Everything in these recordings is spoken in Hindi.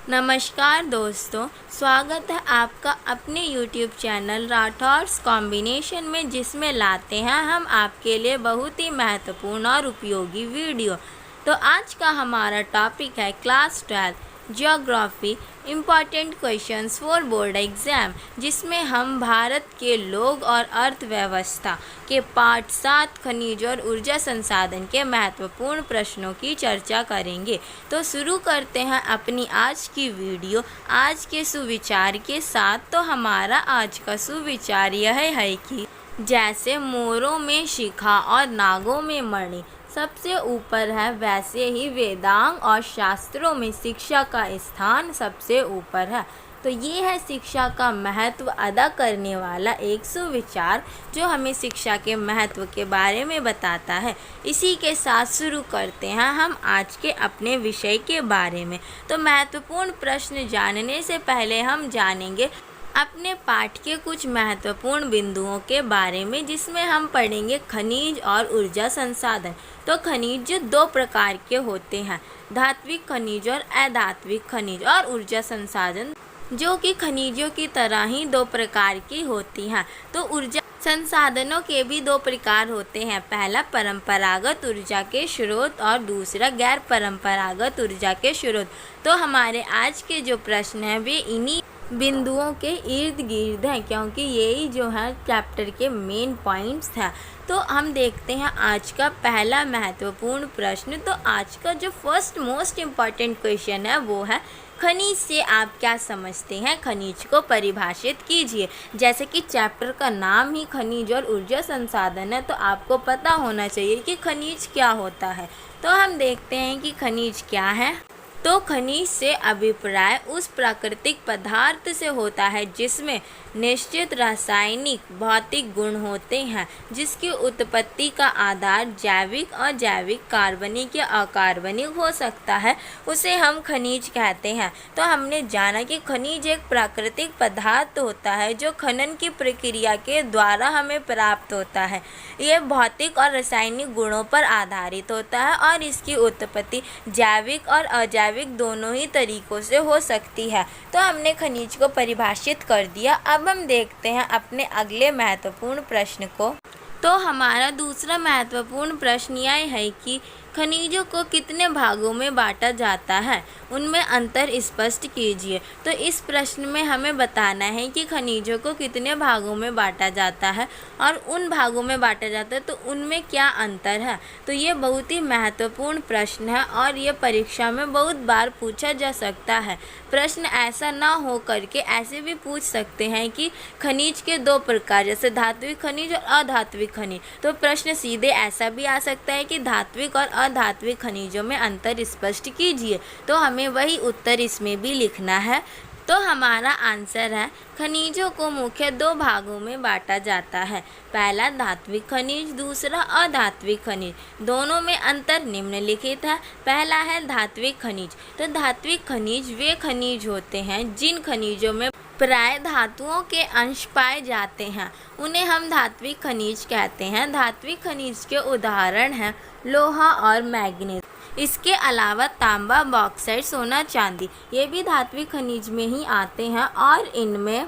नमस्कार दोस्तों, स्वागत है आपका अपने YouTube चैनल राठौर्स कॉम्बिनेशन में, जिसमें लाते हैं हम आपके लिए बहुत ही महत्वपूर्ण और उपयोगी वीडियो। तो आज का हमारा टॉपिक है class 12 geography important questions for board exam, जिसमें हम भारत के लोग और अर्थव्यवस्था के पार्ट 7 खनिज और ऊर्जा संसाधन के महत्वपूर्ण प्रश्नों की चर्चा करेंगे। तो शुरू करते हैं अपनी आज की वीडियो आज के सुविचार के साथ। तो हमारा आज का सुविचार यह है कि जैसे मोरों में शिखा और नागों में मणि सबसे ऊपर है, वैसे ही वेदांग और शास्त्रों में शिक्षा का स्थान सबसे ऊपर है। तो ये है शिक्षा का महत्व अदा करने वाला एक सुविचार, जो हमें शिक्षा के महत्व के बारे में बताता है। इसी के साथ शुरू करते हैं हम आज के अपने विषय के बारे में। तो महत्वपूर्ण प्रश्न जानने से पहले हम जानेंगे अपने पाठ के कुछ महत्वपूर्ण बिंदुओं के बारे में, जिसमें हम पढ़ेंगे खनिज और ऊर्जा संसाधन। तो खनिज दो प्रकार के होते हैं, धात्विक खनिज और अधात्विक खनिज, और ऊर्जा संसाधन जो कि खनिजों की तरह ही दो प्रकार की होती हैं। तो ऊर्जा संसाधनों के भी दो प्रकार होते हैं, पहला परंपरागत ऊर्जा के स्रोत और दूसरा गैर परंपरागत ऊर्जा के स्रोत। तो हमारे आज के जो प्रश्न हैं वे इन्हीं बिंदुओं के इर्द गिर्द हैं, क्योंकि यही जो है चैप्टर के मेन पॉइंट्स हैं। तो हम देखते हैं आज का पहला महत्वपूर्ण प्रश्न। तो आज का जो फर्स्ट मोस्ट इम्पॉर्टेंट क्वेश्चन है वो है, खनिज से आप क्या समझते हैं? खनिज को परिभाषित कीजिए। जैसे कि चैप्टर का नाम ही खनिज और ऊर्जा संसाधन है, तो आपको पता होना चाहिए कि खनिज क्या होता है। तो हम देखते हैं कि खनिज क्या है। तो खनिज से अभिप्राय उस प्राकृतिक पदार्थ से होता है जिसमें निश्चित रासायनिक भौतिक गुण होते हैं, जिसकी उत्पत्ति का आधार जैविक, अजैविक, कार्बनिक या अकार्बनिक हो सकता है, उसे हम खनिज कहते हैं। तो हमने जाना कि खनिज एक प्राकृतिक पदार्थ होता है जो खनन की प्रक्रिया के द्वारा हमें प्राप्त होता है। यह भौतिक और रासायनिक गुणों पर आधारित होता है और इसकी उत्पत्ति जैविक और अजैविक दोनों ही तरीकों से हो सकती है। तो हमने खनिज को परिभाषित कर दिया। अब हम देखते हैं अपने अगले महत्वपूर्ण प्रश्न को। तो हमारा दूसरा महत्वपूर्ण प्रश्न यह है कि खनिजों को कितने भागों में बांटा जाता है, उनमें अंतर स्पष्ट कीजिए। तो इस प्रश्न में हमें बताना है कि खनिजों को कितने भागों में बांटा जाता है और उन भागों में बांटा जाता है तो उनमें क्या अंतर है। तो ये बहुत ही महत्वपूर्ण प्रश्न है और ये परीक्षा में बहुत बार पूछा जा सकता है। प्रश्न ऐसा ना हो करके ऐसे भी पूछ सकते हैं कि खनिज के दो प्रकार, जैसे धात्विक खनिज और अधात्विक खनिज। तो प्रश्न सीधे ऐसा भी आ सकता है कि धात्विक और अधात्विक खनिजों में अंतर स्पष्ट कीजिए। तो हमें वही उत्तर इसमें भी लिखना है। तो हमारा आंसर है, खनिजों को मुख्य दो भागों में बांटा जाता है, पहला धात्विक खनिज, दूसरा अधात्विक खनिज। दोनों में अंतर निम्नलिखित है। पहला है धात्विक खनिज। तो धात्विक खनिज वे खनिज होते हैं जिन खनिजों में प्राय धातुओं के अंश पाए जाते हैं, उन्हें हम धात्विक खनिज कहते हैं। धात्विक खनिज के उदाहरण हैं लोहा और मैग्नीज। इसके अलावा तांबा, बॉक्साइट, सोना, चांदी, ये भी धात्विक खनिज में ही आते हैं और इनमें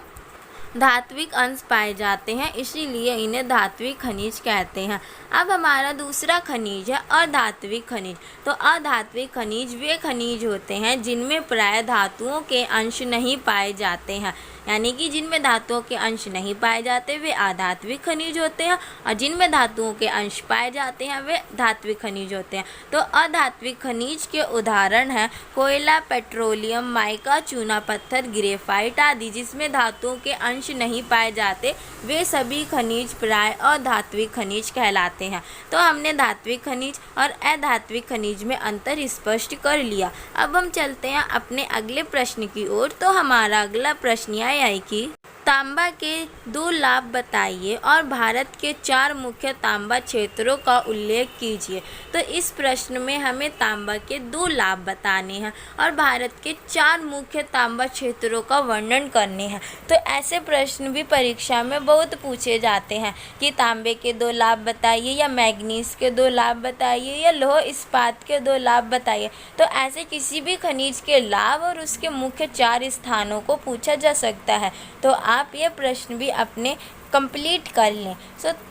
धात्विक अंश पाए जाते हैं, इसीलिए इन्हें धात्विक खनिज कहते हैं। अब हमारा दूसरा खनिज है अधात्विक खनिज। तो अधात्विक खनिज वे खनिज होते हैं जिनमें प्राय धातुओं के अंश नहीं पाए जाते हैं, यानी कि जिनमें धातुओं के अंश नहीं पाए जाते वे अधात्विक खनिज होते हैं, और जिनमें धातुओं के अंश पाए जाते हैं वे धात्विक खनिज होते हैं। तो अधात्विक खनिज के उदाहरण हैं कोयला, पेट्रोलियम, माइका, चूना पत्थर, ग्रेफाइट आदि। जिसमें धातुओं के अंश नहीं पाए जाते वे सभी खनिज प्राय अधात्विक खनिज कहलाते हैं। तो हमने धात्विक खनिज और अधात्विक खनिज में अंतर स्पष्ट कर लिया। अब हम चलते हैं अपने अगले प्रश्न की ओर। तो हमारा अगला प्रश्न यह है कि तांबा के 2 लाभ बताइए और भारत के 4 मुख्य तांबा क्षेत्रों का उल्लेख कीजिए। तो इस प्रश्न में हमें तांबा के 2 लाभ बताने हैं और भारत के 4 मुख्य तांबा क्षेत्रों का वर्णन करने हैं। तो ऐसे प्रश्न भी परीक्षा में बहुत पूछे जाते हैं कि तांबे के 2 लाभ बताइए, या मैग्नीज के 2 लाभ बताइए, या लौह इस्पात के 2 लाभ बताइए। तो ऐसे किसी भी खनिज के लाभ और उसके मुख्य 4 स्थानों को पूछा जा सकता है। तो आप ये प्रश्न भी अपने कंप्लीट कर लें।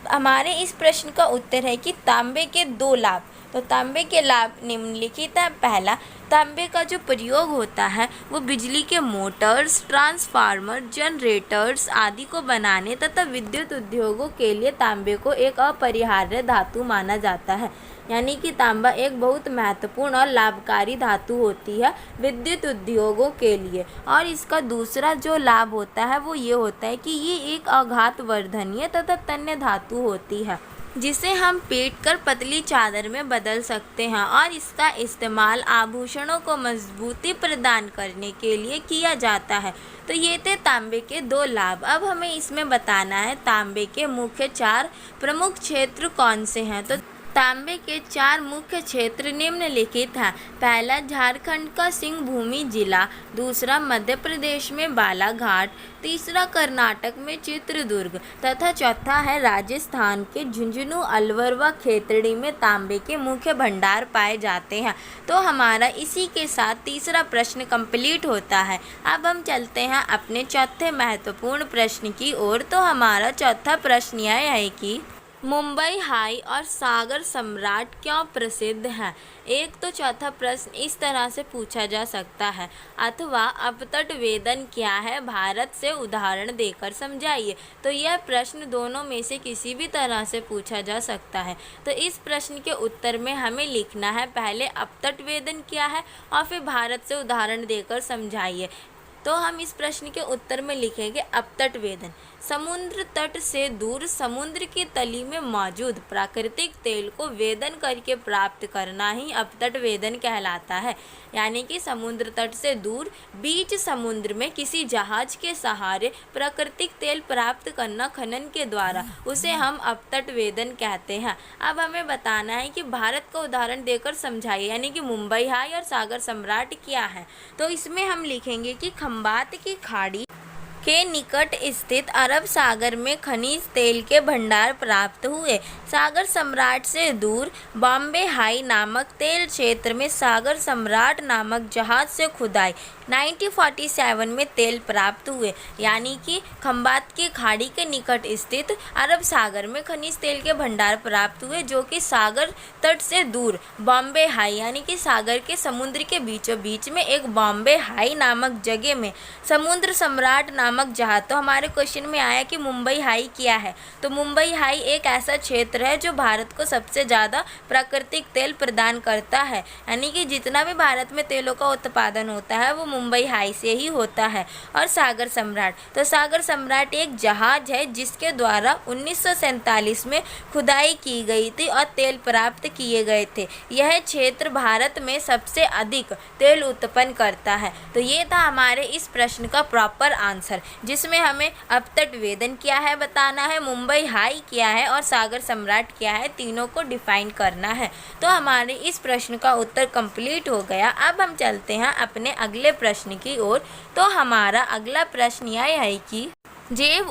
हमारे इस प्रश्न का उत्तर है कि तांबे के 2 लाभ। तो तांबे के लाभ निम्नलिखित है। पहला, तांबे का जो प्रयोग होता है वो बिजली के मोटर्स, ट्रांसफार्मर, जनरेटर्स आदि को बनाने तथा विद्युत उद्योगों के लिए तांबे को एक अपरिहार्य धातु माना जाता है। यानी कि तांबा एक बहुत महत्वपूर्ण और लाभकारी धातु होती है विद्युत उद्योगों के लिए। और इसका दूसरा जो लाभ होता है वो ये होता है कि ये एक आघात वर्धनीय तथा तन्य धातु होती है, जिसे हम पीट कर पतली चादर में बदल सकते हैं और इसका इस्तेमाल आभूषणों को मजबूती प्रदान करने के लिए किया जाता है। तो ये थे तांबे के 2 लाभ। अब हमें इसमें बताना है तांबे के मुख्य 4 प्रमुख क्षेत्र कौन से हैं। तो तांबे के 4 मुख्य क्षेत्र निम्नलिखित हैं। पहला, झारखंड का सिंहभूमि जिला। दूसरा, मध्य प्रदेश में बालाघाट। तीसरा, कर्नाटक में चित्रदुर्ग तथा चौथा है राजस्थान के झुंझुनू, अलवर व खेतड़ी में तांबे के मुख्य भंडार पाए जाते हैं। तो हमारा इसी के साथ तीसरा प्रश्न कंप्लीट होता है। अब हम चलते हैं अपने चौथे महत्वपूर्ण प्रश्न की ओर। तो हमारा चौथा प्रश्न यह है कि मुंबई हाई और सागर सम्राट क्यों प्रसिद्ध हैं। एक तो चौथा प्रश्न इस तरह से पूछा जा सकता है, अथवा अपतट वेदन क्या है, भारत से उदाहरण देकर समझाइए। तो यह प्रश्न दोनों में से किसी भी तरह से पूछा जा सकता है। तो इस प्रश्न के उत्तर में हमें लिखना है पहले अपतट वेदन क्या है और फिर भारत से उदाहरण देकर समझाइए। तो हम इस प्रश्न के उत्तर में लिखेंगे अपतट वेदन। समुद्र तट से दूर समुद्र की तली में मौजूद प्राकृतिक तेल को वेदन करके प्राप्त करना ही अपतट वेदन कहलाता है। यानी कि समुद्र तट से दूर बीच समुद्र में किसी जहाज के सहारे प्राकृतिक तेल प्राप्त करना खनन के द्वारा, उसे हम अपतट वेदन कहते हैं। अब हमें बताना है कि भारत का उदाहरण देकर समझाइए, यानी कि मुंबई हाई और सागर सम्राट क्या है। तो इसमें हम लिखेंगे कि खंबात की खाड़ी के निकट स्थित अरब सागर में खनिज तेल के भंडार प्राप्त हुए। सागर सम्राट से दूर बॉम्बे हाई नामक तेल क्षेत्र में सागर सम्राट नामक जहाज से खुदाई 1947 में तेल प्राप्त हुए। यानी कि खंबात की खाड़ी के निकट स्थित अरब सागर में खनिज तेल के भंडार प्राप्त हुए, जो कि सागर तट से दूर बॉम्बे हाई यानी कि सागर के समुद्र के बीचों बीच में एक बॉम्बे हाई नामक जगह में समुद्र सम्राट नामक जहाज। तो हमारे क्वेश्चन में आया कि मुंबई हाई क्या है। तो मुंबई हाई एक ऐसा क्षेत्र है जो भारत को सबसे ज़्यादा प्राकृतिक तेल प्रदान करता है। यानी कि जितना भी भारत में तेलों का उत्पादन होता है वो मुंबई हाई से ही होता है। और सागर सम्राट, तो सागर सम्राट एक जहाज है जिसके द्वारा 1947 में खुदाई की गई थी और तेल प्राप्त किए गए थे। यह क्षेत्र भारत में सबसे अधिक तेल उत्पन्न करता है। तो ये था हमारे इस प्रश्न का प्रॉपर आंसर, जिसमें हमें अपतट वेदन क्या है बताना है, मुंबई हाई क्या है और सागर सम्राट क्या है, तीनों को डिफाइन करना है। तो हमारे इस प्रश्न का उत्तर कंप्लीट हो गया। अब हम चलते हैं अपने अगले प्रश्न की ओर। तो हमारा अगला प्रश्न यह है कि जैव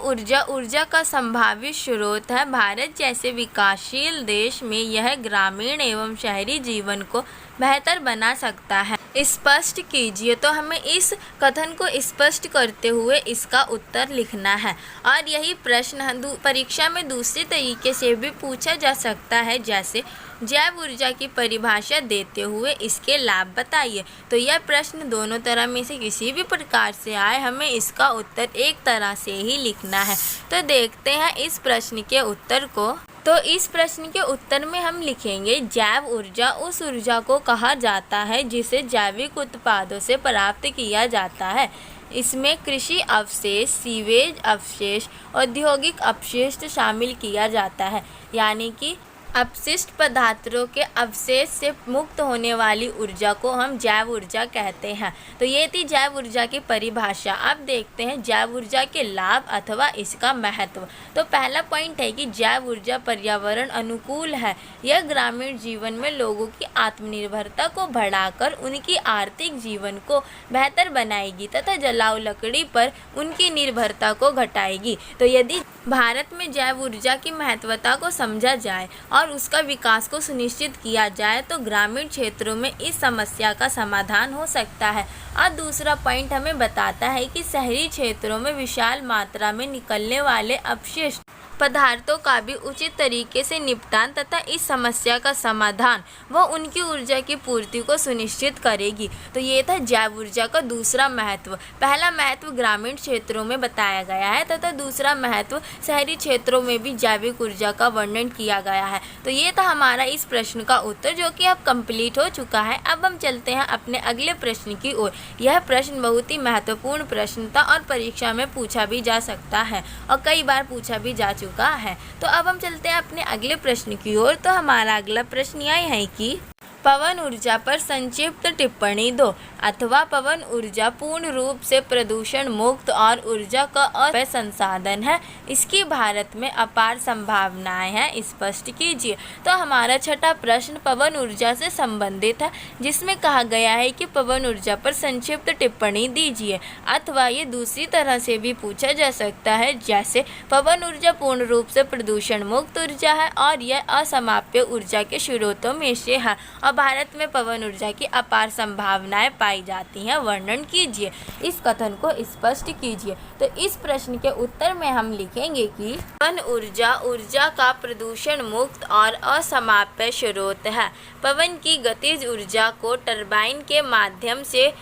ऊर्जा का संभावित स्रोत है। भारत जैसे विकासशील देश में यह ग्रामीण एवं शहरी जीवन को बेहतर बना सकता है, स्पष्ट कीजिए। तो हमें इस कथन को स्पष्ट करते हुए इसका उत्तर लिखना है। और यही प्रश्न परीक्षा में दूसरे तरीके से भी पूछा जा सकता है, जैसे जैव ऊर्जा की परिभाषा देते हुए इसके लाभ बताइए। तो यह प्रश्न दोनों तरह में से किसी भी प्रकार से आए, हमें इसका उत्तर एक तरह से ही लिखना है। तो देखते हैं इस प्रश्न के उत्तर को। तो इस प्रश्न के उत्तर में हम लिखेंगे जैव ऊर्जा उस ऊर्जा को कहा जाता है जिसे जैविक उत्पादों से प्राप्त किया जाता है। इसमें कृषि अवशेष, सीवेज अवशेष, औद्योगिक अपशिष्ट शामिल किया जाता है। यानी कि अपशिष्ट पदार्थों के अवशेष से मुक्त होने वाली ऊर्जा को हम जैव ऊर्जा कहते हैं। तो ये थी जैव ऊर्जा की परिभाषा। अब देखते हैं जैव ऊर्जा के लाभ अथवा इसका महत्व। तो पहला पॉइंट है कि जैव ऊर्जा पर्यावरण अनुकूल है। यह ग्रामीण जीवन में लोगों की आत्मनिर्भरता को बढ़ाकर उनकी आर्थिक जीवन को बेहतर बनाएगी तथा जलाऊ लकड़ी पर उनकी निर्भरता को घटाएगी। तो यदि भारत में जैव ऊर्जा की महत्वता को समझा जाए और उसका विकास को सुनिश्चित किया जाए तो ग्रामीण क्षेत्रों में इस समस्या का समाधान हो सकता है। और दूसरा पॉइंट हमें बताता है कि शहरी क्षेत्रों में विशाल मात्रा में निकलने वाले अपशिष्ट पदार्थों का भी उचित तरीके से निपटान तथा इस समस्या का समाधान व उनकी ऊर्जा की पूर्ति को सुनिश्चित करेगी। तो ये था जैव ऊर्जा का दूसरा महत्व। पहला महत्व ग्रामीण क्षेत्रों में बताया गया है तथा दूसरा महत्व शहरी क्षेत्रों में भी जैविक ऊर्जा का वर्णन किया गया है। तो ये था हमारा इस प्रश्न का उत्तर, जो कि अब कंप्लीट हो चुका है। अब हम चलते हैं अपने अगले प्रश्न की ओर। यह प्रश्न बहुत ही महत्वपूर्ण प्रश्न था और परीक्षा में पूछा भी जा सकता है और कई बार पूछा भी जा चुका है। तो अब हम चलते हैं अपने अगले प्रश्न की ओर। तो हमारा अगला प्रश्न यह है कि पवन ऊर्जा पर संक्षिप्त टिप्पणी दो अथवा पवन ऊर्जा पूर्ण रूप से प्रदूषण मुक्त और ऊर्जा का अव्यय संसाधन है। इसकी भारत में अपार संभावनाएं हैं, स्पष्ट कीजिए। तो हमारा छठा प्रश्न पवन ऊर्जा से संबंधित है, जिसमें कहा गया है कि पवन ऊर्जा पर संक्षिप्त टिप्पणी दीजिए। अथवा ये दूसरी तरह से भी पूछा जा सकता है, जैसे पवन ऊर्जा पूर्ण रूप से प्रदूषण मुक्त ऊर्जा है और यह असमाप्य ऊर्जा के स्रोतों में से है और भारत में पवन ऊर्जा की अपार संभावनाएं पाई जाती हैं। वर्णन कीजिए, इस कथन को स्पष्ट कीजिए। तो इस प्रश्न के उत्तर में हम लिखेंगे कि पवन ऊर्जा ऊर्जा का प्रदूषण मुक्त और असमाप्य स्रोत है। पवन की गतिज ऊर्जा को टरबाइन के माध्यम से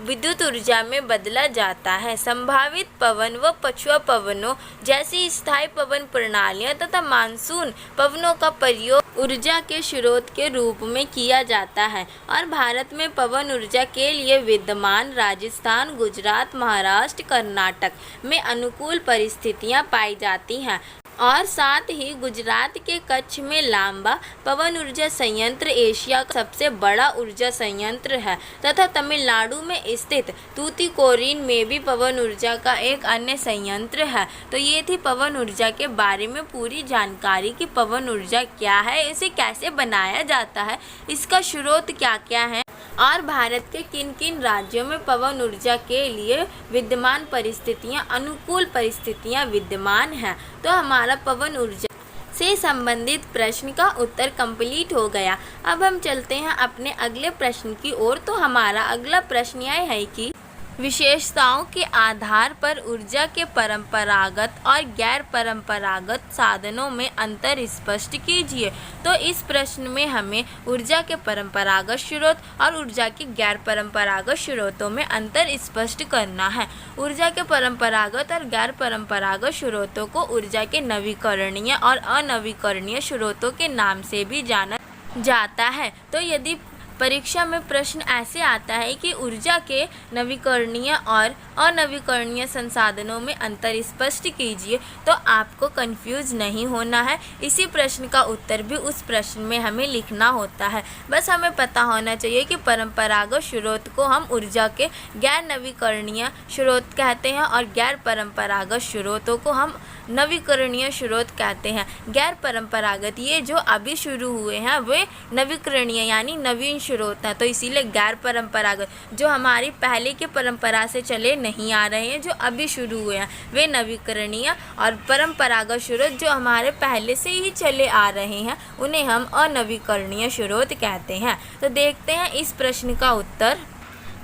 विद्युत ऊर्जा में बदला जाता है। संभावित पवन व पछुआ पवनों जैसी स्थायी पवन प्रणालियां तथा मानसून पवनों का प्रयोग ऊर्जा के स्रोत के रूप में किया जाता है और भारत में पवन ऊर्जा के लिए विद्यमान राजस्थान, गुजरात, महाराष्ट्र, कर्नाटक में अनुकूल परिस्थितियां पाई जाती हैं और साथ ही गुजरात के कच्छ में लांबा पवन ऊर्जा संयंत्र एशिया का सबसे बड़ा ऊर्जा संयंत्र है तथा तमिलनाडु में स्थित तूतीकोरिन में भी पवन ऊर्जा का एक अन्य संयंत्र है। तो ये थी पवन ऊर्जा के बारे में पूरी जानकारी कि पवन ऊर्जा क्या है, इसे कैसे बनाया जाता है, इसका स्रोत क्या क्या है और भारत के किन किन राज्यों में पवन ऊर्जा के लिए विद्यमान परिस्थितियां, अनुकूल परिस्थितियां विद्यमान हैं। तो हमारा पवन ऊर्जा से संबंधित प्रश्न का उत्तर कंप्लीट हो गया। अब हम चलते हैं अपने अगले प्रश्न की ओर। तो हमारा अगला प्रश्न यह है कि विशेषताओं के आधार पर ऊर्जा के परंपरागत और गैर परंपरागत साधनों में अंतर स्पष्ट कीजिए। तो इस प्रश्न में हमें ऊर्जा के परंपरागत स्रोत और ऊर्जा के गैर परंपरागत स्रोतों में अंतर स्पष्ट करना है। ऊर्जा के परंपरागत और गैर परंपरागत स्रोतों को ऊर्जा के नवीकरणीय और अनवीकरणीय स्रोतों के नाम से भी जाना जाता है। तो यदि परीक्षा में प्रश्न ऐसे आता है कि ऊर्जा के नवीकरणीय और अनवीकरणीय संसाधनों में अंतर स्पष्ट कीजिए, तो आपको कंफ्यूज नहीं होना है। इसी प्रश्न का उत्तर भी उस प्रश्न में हमें लिखना होता है। बस हमें पता होना चाहिए कि परंपरागत स्रोत को हम ऊर्जा के गैर नवीकरणीय स्रोत कहते हैं और गैर परंपरागत स्रोतों को हम नवीकरणीय स्रोत कहते हैं। गैर परंपरागत ये जो अभी शुरू हुए हैं वे नवीकरणीय यानी नवीन स्रोत हैं। तो इसीलिए गैर परंपरागत जो हमारी पहले की परंपरा से चले नहीं आ रहे हैं, जो अभी शुरू हुए हैं, वे नवीकरणीय, और परंपरागत स्रोत जो हमारे पहले से ही चले आ रहे हैं उन्हें हम अनवीकरणीय स्रोत कहते हैं। तो देखते हैं इस प्रश्न का उत्तर।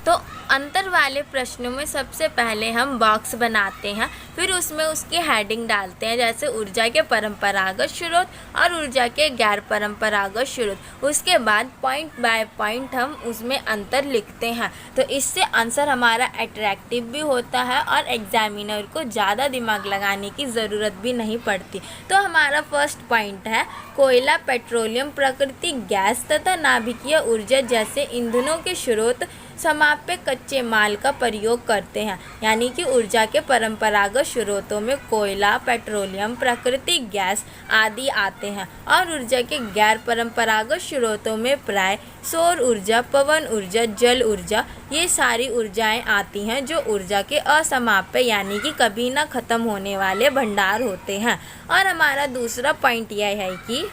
तो अंतर वाले प्रश्नों में सबसे पहले हम बॉक्स बनाते हैं, फिर उसमें उसकी हेडिंग डालते हैं, जैसे ऊर्जा के परंपरागत स्रोत और ऊर्जा के गैर परंपरागत स्रोत। उसके बाद पॉइंट बाय पॉइंट हम उसमें अंतर लिखते हैं। तो इससे आंसर हमारा अट्रैक्टिव भी होता है और एग्जामिनर को ज़्यादा दिमाग लगाने की ज़रूरत भी नहीं पड़ती। तो हमारा फर्स्ट पॉइंट है कोयला, पेट्रोलियम, प्राकृतिक गैस तथा नाभिकीय ऊर्जा जैसे ईंधनों के स्रोत समाप्य कच्चे माल का प्रयोग करते हैं, यानी कि ऊर्जा के परंपरागत स्रोतों में कोयला, पेट्रोलियम, प्राकृतिक गैस आदि आते हैं, और ऊर्जा के गैर परंपरागत स्रोतों में प्राय सौर ऊर्जा, पवन ऊर्जा, जल ऊर्जा, ये सारी ऊर्जाएं आती हैं जो ऊर्जा के असमाप्य यानी कि कभी ना खत्म होने वाले भंडार होते हैं। और हमारा दूसरा पॉइंट यह है कि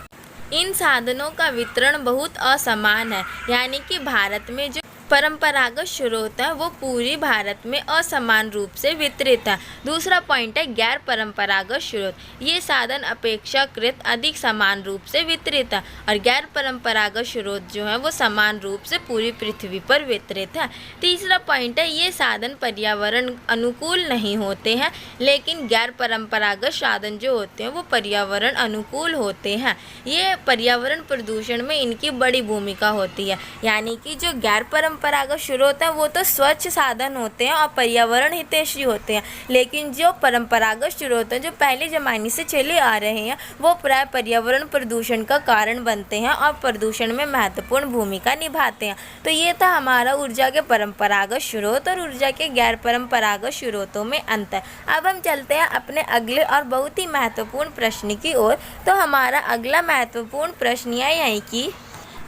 इन साधनों का वितरण बहुत असमान है, यानी कि भारत में जो परंपरागत स्रोत है वो पूरी भारत में असमान रूप से वितरित है। दूसरा पॉइंट है गैर परंपरागत स्रोत, ये साधन अपेक्षाकृत अधिक समान रूप से वितरित है, और गैर परंपरागत स्रोत जो है वो समान रूप से पूरी पृथ्वी पर वितरित है। तीसरा पॉइंट है ये साधन पर्यावरण अनुकूल नहीं होते हैं, लेकिन गैर परंपरागत साधन जो होते हैं वो पर्यावरण अनुकूल होते हैं। ये पर्यावरण प्रदूषण में इनकी बड़ी भूमिका होती है, यानी कि जो गैर परंपरागत स्रोत है वो तो स्वच्छ साधन होते हैं और पर्यावरण हितैषी होते हैं, लेकिन जो परंपरागत स्रोत हैं जो पहले ज़माने से चले आ रहे हैं वो प्राय पर्यावरण प्रदूषण का कारण बनते हैं और प्रदूषण में महत्वपूर्ण भूमिका निभाते हैं। तो ये था हमारा ऊर्जा के परंपरागत स्रोत और ऊर्जा के गैर परंपरागत स्रोतों में अंतर। अब हम चलते हैं अपने अगले और बहुत ही महत्वपूर्ण प्रश्न की ओर। तो हमारा अगला महत्वपूर्ण प्रश्न यह है कि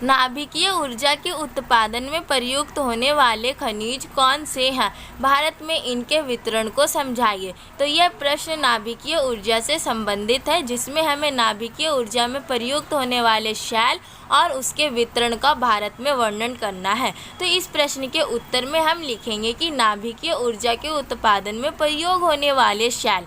नाभिकीय ऊर्जा के उत्पादन में प्रयुक्त होने वाले खनिज कौन से हैं? भारत में इनके वितरण को समझाइए। तो यह प्रश्न नाभिकीय ऊर्जा से संबंधित है, जिसमें हमें नाभिकीय ऊर्जा में प्रयुक्त होने वाले शैल और उसके वितरण का भारत में वर्णन करना है। तो इस प्रश्न के उत्तर में हम लिखेंगे कि नाभिकीय ऊर्जा के उत्पादन में प्रयोग होने वाले शैल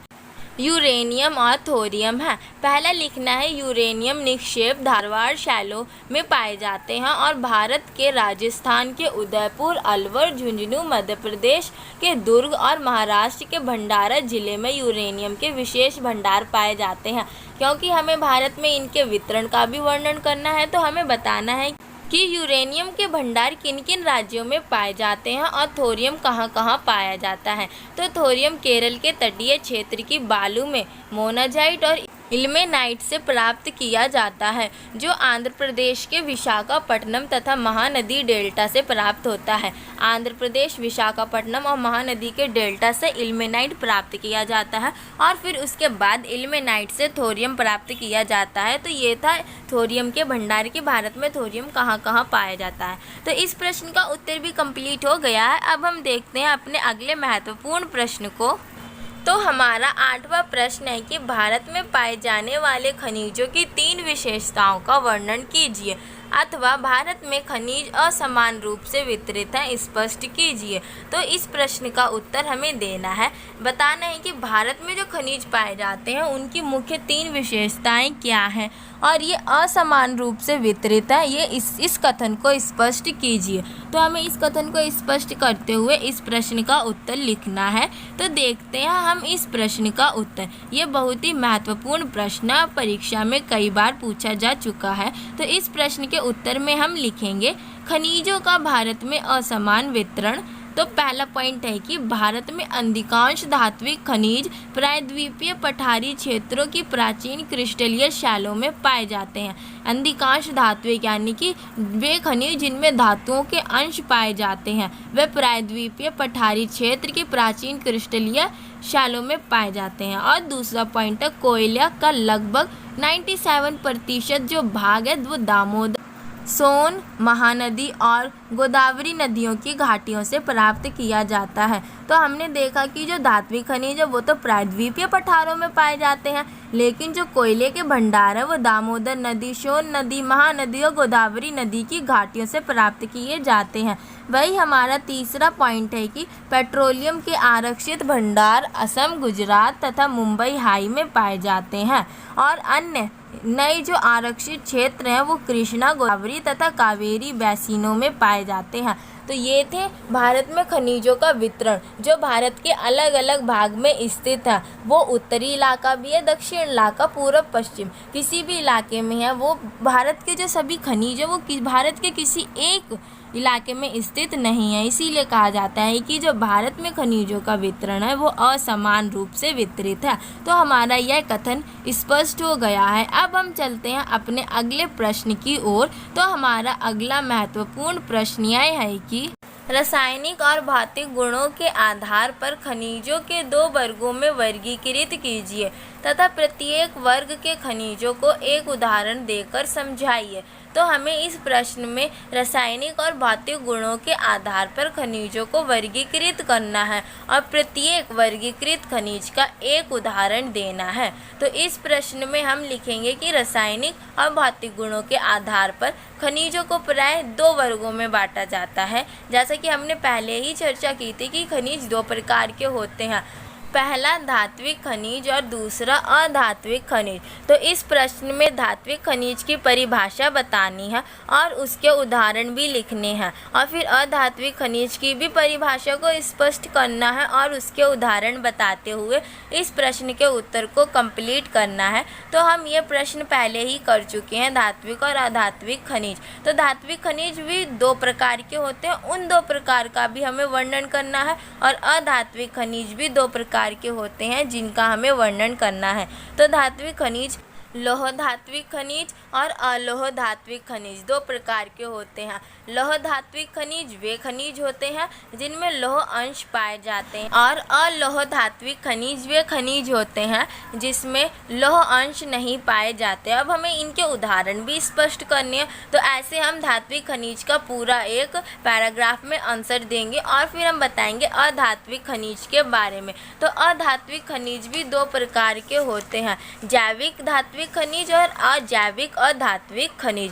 यूरेनियम और थोरियम है। पहला लिखना है यूरेनियम निक्षेप धारवाड़ शैलों में पाए जाते हैं और भारत के राजस्थान के उदयपुर, अलवर, झुंझुनू, मध्य प्रदेश के दुर्ग और महाराष्ट्र के भंडारा जिले में यूरेनियम के विशेष भंडार पाए जाते हैं। क्योंकि हमें भारत में इनके वितरण का भी वर्णन करना है तो हमें बताना है कि यूरेनियम के भंडार किन किन राज्यों में पाए जाते हैं और थोरियम कहाँ कहाँ पाया जाता है। तो थोरियम केरल के तटीय क्षेत्र की बालू में मोनाजाइट और इल्मेनाइट से प्राप्त किया जाता है, जो आंध्र प्रदेश के विशाखापट्टनम तथा महानदी डेल्टा से प्राप्त होता है। आंध्र प्रदेश, विशाखापट्टनम और महानदी के डेल्टा से इल्मेनाइट प्राप्त किया जाता है और फिर उसके बाद इल्मेनाइट से थोरियम प्राप्त किया जाता है। तो ये था थोरियम के भंडार की भारत में थोरियम कहाँ कहाँ पाया जाता है। तो इस प्रश्न का उत्तर भी कंप्लीट हो गया है। अब हम देखते हैं अपने अगले महत्वपूर्ण प्रश्न को। तो हमारा 8वां प्रश्न है कि भारत में पाए जाने वाले खनिजों की 3 विशेषताओं का वर्णन कीजिए, अथवा भारत में खनिज असमान रूप से वितरित हैं, स्पष्ट कीजिए। तो इस प्रश्न का उत्तर हमें देना है, बताना है कि भारत में जो खनिज पाए जाते हैं उनकी मुख्य 3 विशेषताएं क्या हैं और ये असमान रूप से वितरित है। ये इस कथन को स्पष्ट कीजिए। तो हमें इस कथन को स्पष्ट करते हुए इस प्रश्न का उत्तर लिखना है। तो देखते हैं हम इस प्रश्न का उत्तर। ये बहुत ही महत्वपूर्ण प्रश्न परीक्षा में कई बार पूछा जा चुका है। तो इस प्रश्न के उत्तर में हम लिखेंगे खनिजों का भारत में असमान वितरण। तो पहला पॉइंट है कि भारत में अधिकांश धात्विक खनिज प्रायद्वीपीय पठारी क्षेत्रों की प्राचीन क्रिस्टलीय शैलों में पाए जाते हैं। अधिकांश धात्विक यानी कि वे खनिज जिनमें धातुओं के अंश पाए जाते हैं वे प्रायद्वीपीय पठारी क्षेत्र की प्राचीन क्रिस्टलीय शैलों में पाए जाते हैं। और दूसरा पॉइंट है कोयला का लगभग 97% जो भाग है वो दामोदर, सोन, महानदी और गोदावरी नदियों की घाटियों से प्राप्त किया जाता है। तो हमने देखा कि जो धात्विक खनिज है वो तो प्रायद्वीपीय पठारों में पाए जाते हैं, लेकिन जो कोयले के भंडार है वो दामोदर नदी, सोन नदी, महानदी और गोदावरी नदी की घाटियों से प्राप्त किए जाते हैं। वही हमारा तीसरा पॉइंट है कि पेट्रोलियम के आरक्षित भंडार असम, गुजरात तथा मुंबई हाई में पाए जाते हैं और अन्य नए जो आरक्षित क्षेत्र हैं वो कृष्णा, गोदावरी तथा कावेरी बैसिनों में पाए जाते हैं। तो ये थे भारत में खनिजों का वितरण जो भारत के अलग अलग भाग में स्थित है। वो उत्तरी इलाका भी है, दक्षिण इलाका, पूर्व पश्चिम, किसी भी इलाके में है। वो भारत के जो सभी खनिज है वो भारत के किसी एक इलाके में स्थित नहीं है। इसीलिए कहा जाता है कि जो भारत में खनिजों का वितरण है वो असमान रूप से वितरित है। तो हमारा यह कथन स्पष्ट हो गया है। अब हम चलते हैं अपने अगले प्रश्न की ओर। तो हमारा अगला महत्वपूर्ण प्रश्न यह है कि रासायनिक और भौतिक गुणों के आधार पर खनिजों के 2 वर्गों में वर्गीकृत कीजिए तथा प्रत्येक वर्ग के खनिजों को एक उदाहरण देकर समझाइए। तो हमें इस प्रश्न में रासायनिक और भौतिक गुणों के आधार पर खनिजों को वर्गीकृत करना है और प्रत्येक वर्गीकृत खनिज का एक उदाहरण देना है। तो इस प्रश्न में हम लिखेंगे कि रासायनिक और भौतिक गुणों के आधार पर खनिजों को प्राय 2 वर्गों में बांटा जाता है। जैसा कि हमने पहले ही चर्चा की थी कि खनिज 2 प्रकार के होते हैं, पहला धात्विक खनिज और दूसरा अधात्विक खनिज। तो इस प्रश्न में धात्विक खनिज की परिभाषा बतानी है और उसके उदाहरण भी लिखने हैं और फिर अधात्विक खनिज की भी परिभाषा को स्पष्ट करना है और उसके उदाहरण बताते हुए इस प्रश्न के उत्तर को कंप्लीट करना है। तो हम ये प्रश्न पहले ही कर चुके हैं, धात्विक और अधात्विक खनिज। तो धात्विक खनिज भी 2 प्रकार के होते हैं, उन 2 प्रकार का भी हमें वर्णन करना है और अधात्विक खनिज भी 2 प्रकार के होते हैं जिनका हमें वर्णन करना है। तो धात्विक खनिज लोह धात्विक खनिज और अलोह धात्विक खनिज 2 प्रकार के होते हैं। लोह धात्विक खनिज वे खनिज होते हैं जिनमें लोह अंश पाए जाते हैं और अलोह धात्विक खनिज वे खनिज होते हैं जिसमें लोह अंश नहीं पाए जाते। अब हमें इनके उदाहरण भी स्पष्ट करने हैं। तो ऐसे हम धात्विक खनिज का पूरा एक पैराग्राफ में आंसर देंगे और फिर हम बताएंगे अधात्विक खनिज के बारे में। तो अधात्विक खनिज भी 2 प्रकार के होते हैं, जैविक धात्विक खनिज और अजैविक अधात्विक खनिज।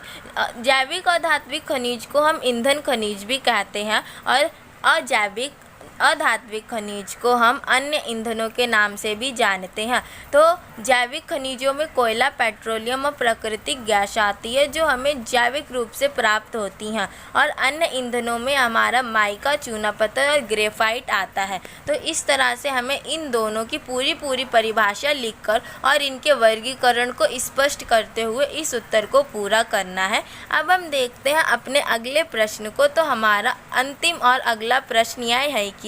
जैविक अधात्विक खनिज को हम ईंधन खनिज भी कहते हैं और अजैविक अधात्विक खनिज को हम अन्य ईंधनों के नाम से भी जानते हैं। तो जैविक खनिजों में कोयला, पेट्रोलियम और प्राकृतिक गैस आती है जो हमें जैविक रूप से प्राप्त होती हैं और अन्य ईंधनों में हमारा माइका, चूना पत्थर और ग्रेफाइट आता है। तो इस तरह से हमें इन दोनों की पूरी परिभाषा लिखकर और इनके वर्गीकरण को स्पष्ट करते हुए इस उत्तर को पूरा करना है। अब हम देखते हैं अपने अगले प्रश्न को। तो हमारा अंतिम और अगला प्रश्न यह है कि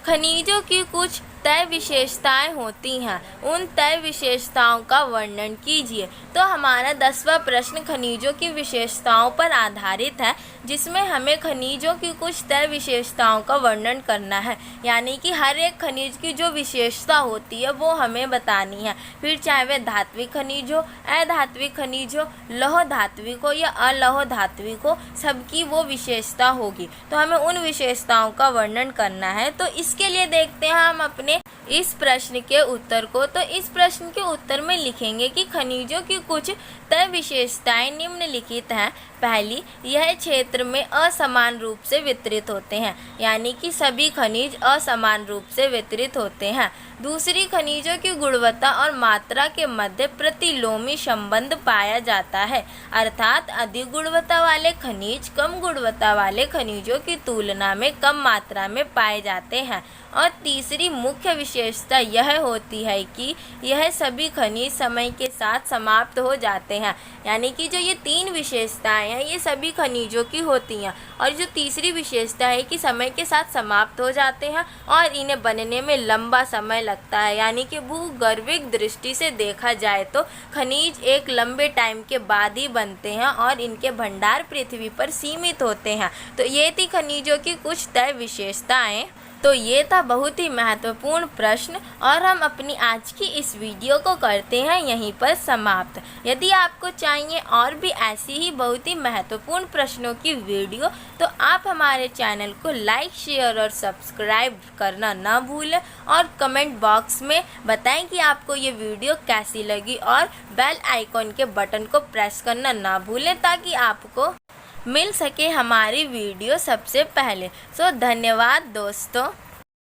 खनिजों की कुछ तय विशेषताएं होती हैं, उन तय विशेषताओं का वर्णन कीजिए। तो हमारा 10वां प्रश्न खनिजों की विशेषताओं पर आधारित है, जिसमें हमें खनिजों की कुछ तय विशेषताओं का वर्णन करना है, यानी कि हर एक खनिज की जो विशेषता होती है वो हमें बतानी है। फिर चाहे वह धात्विक खनिज हो, अधात्विक खनिज हो, लौह धात्विक हो या अलौह धात्विक हो, सबकी वो विशेषता होगी। तो हमें उन विशेषताओं का वर्णन करना है। तो इसके लिए देखते हैं हम अपने इस प्रश्न के उत्तर को। तो इस प्रश्न के उत्तर में लिखेंगे कि खनिजों की कुछ तय विशेषताएं निम्नलिखित हैं। पहली, यह क्षेत्र में असमान रूप से वितरित होते हैं, यानी कि सभी खनिज असमान रूप से वितरित होते हैं। दूसरी, खनिजों की गुणवत्ता और मात्रा के मध्य प्रतिलोमी संबंध पाया जाता है, अर्थात अधिक गुणवत्ता वाले खनिज कम गुणवत्ता वाले खनिजों की तुलना में कम मात्रा में पाए जाते हैं। और तीसरी मुख्य विशेषता यह होती है कि यह सभी खनिज समय के साथ समाप्त हो जाते हैं, यानी कि जो ये 3 विशेषताएं हैं ये सभी खनिजों की होती हैं। और जो तीसरी विशेषता है कि समय के साथ समाप्त हो जाते हैं और इन्हें बनने में लंबा समय लगता है, यानी कि भूगर्भिक दृष्टि से देखा जाए तो खनिज एक लंबे टाइम के बाद ही बनते हैं और इनके भंडार पृथ्वी पर सीमित होते हैं। तो ये थी खनिजों की कुछ तय विशेषताएं। तो ये था बहुत ही महत्वपूर्ण प्रश्न और हम अपनी आज की इस वीडियो को करते हैं यहीं पर समाप्त। यदि आपको चाहिए और भी ऐसी ही बहुत ही महत्वपूर्ण प्रश्नों की वीडियो तो आप हमारे चैनल को लाइक, शेयर और सब्सक्राइब करना ना भूलें और कमेंट बॉक्स में बताएं कि आपको ये वीडियो कैसी लगी और बेल आइकॉन के बटन को प्रेस करना ना भूलें ताकि आपको मिल सके हमारी वीडियो सबसे पहले। धन्यवाद दोस्तों।